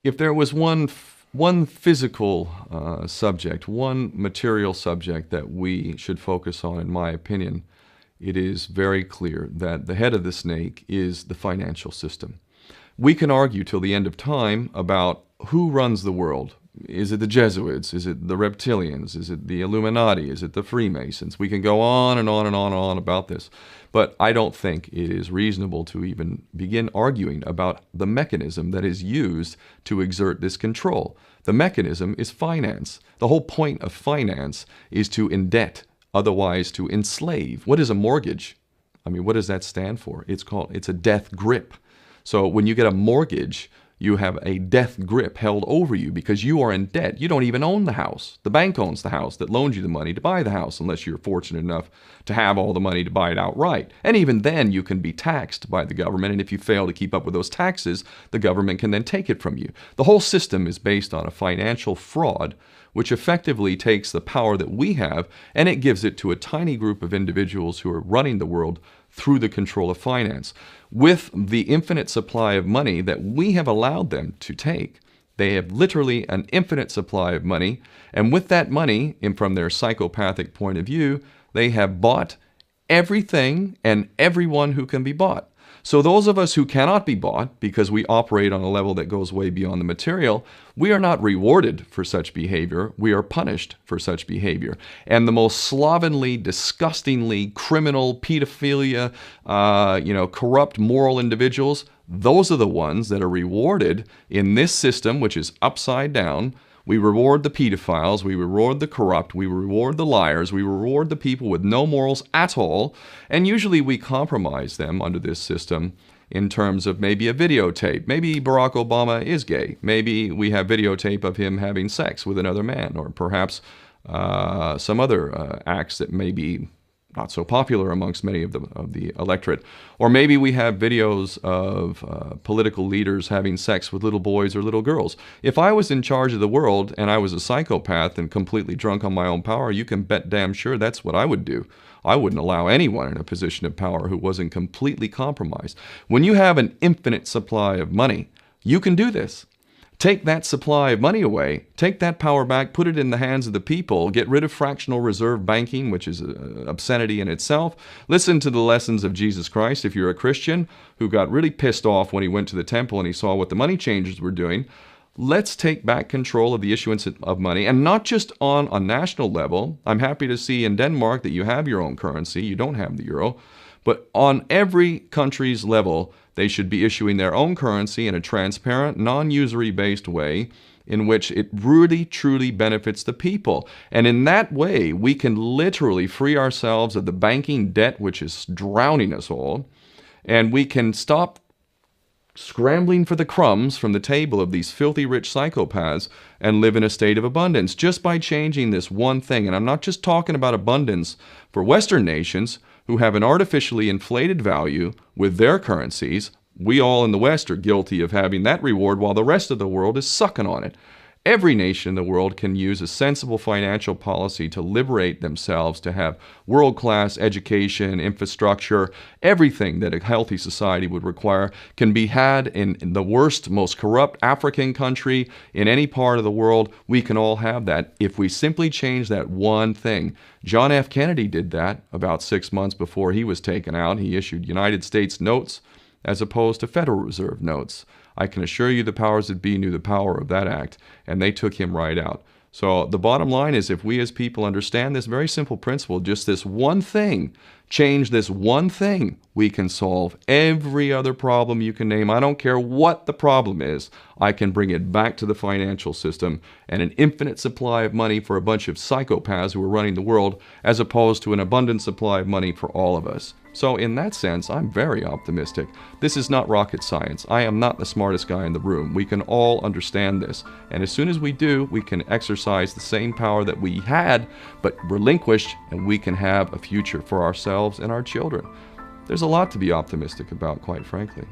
If there was one physical subject, one material subject that we should focus on, in my opinion, it is very clear that the head of the snake is the financial system. We can argue till the end of time about who runs the world. Is it the Jesuits? Is it the reptilians? Is it the Illuminati? Is it the Freemasons? We can go on and on and on and on about this. But I don't think it is reasonable to even begin arguing about the mechanism that is used to exert this control. The mechanism is finance. The whole point of finance is to indebt, otherwise to enslave. What is a mortgage? I mean, what does that stand for? It's a death grip. So when you get a mortgage, you have a death grip held over you because you are in debt. You don't even own the house. The bank owns the house that loaned you the money to buy the house, unless you're fortunate enough to have all the money to buy it outright. And even then, you can be taxed by the government, and if you fail to keep up with those taxes, the government can then take it from you. The whole system is based on a financial fraud, which effectively takes the power that we have and it gives it to a tiny group of individuals who are running the world through the control of finance. With the infinite supply of money that we have allowed them to take, they have literally an infinite supply of money, and with that money, and from their psychopathic point of view, they have bought everything and everyone who can be bought. So those of us who cannot be bought, because we operate on a level that goes way beyond the material, we are not rewarded for such behavior. We are punished for such behavior. And the most slovenly, disgustingly criminal, pedophilia, corrupt moral individuals, those are the ones that are rewarded in this system, which is upside down. We reward the pedophiles, we reward the corrupt, we reward the liars, we reward the people with no morals at all, and usually we compromise them under this system in terms of maybe a videotape. Maybe Barack Obama is gay. Maybe we have videotape of him having sex with another man, or perhaps some other acts that may be not so popular amongst many of the electorate. Or maybe we have videos of political leaders having sex with little boys or little girls. If I was in charge of the world and I was a psychopath and completely drunk on my own power, you can bet damn sure that's what I would do. I wouldn't allow anyone in a position of power who wasn't completely compromised. When you have an infinite supply of money, you can do this. Take that supply of money away, take that power back, put it in the hands of the people, get rid of fractional reserve banking, which is an obscenity in itself. Listen to the lessons of Jesus Christ if you're a Christian who got really pissed off when he went to the temple and he saw what the money changers were doing. Let's take back control of the issuance of money, and not just on a national level. I'm happy to see in Denmark that you have your own currency, you don't have the euro, but on every country's level, they should be issuing their own currency in a transparent, non-usury based way in which it really, truly benefits the people. And in that way, we can literally free ourselves of the banking debt which is drowning us all, and we can stop scrambling for the crumbs from the table of these filthy rich psychopaths and live in a state of abundance just by changing this one thing. And I'm not just talking about abundance for Western nations who have an artificially inflated value with their currencies. We all in the West are guilty of having that reward while the rest of the world is sucking on it. Every nation in the world can use a sensible financial policy to liberate themselves, to have world-class education, infrastructure. Everything that a healthy society would require can be had in the worst, most corrupt African country, in any part of the world. We can all have that if we simply change that one thing. John F. Kennedy did that about 6 months before he was taken out. He issued United States notes as opposed to Federal Reserve notes. I can assure you the powers that be knew the power of that act, and they took him right out. So the bottom line is, if we as people understand this very simple principle, just this one thing, change this one thing, we can solve every other problem you can name. I don't care what the problem is. I can bring it back to the financial system and an infinite supply of money for a bunch of psychopaths who are running the world, as opposed to an abundant supply of money for all of us. So in that sense, I'm very optimistic. This is not rocket science. I am not the smartest guy in the room. We can all understand this. And as soon as we do, we can exercise the same power that we had, but relinquished, and we can have a future for ourselves and our children. There's a lot to be optimistic about, quite frankly.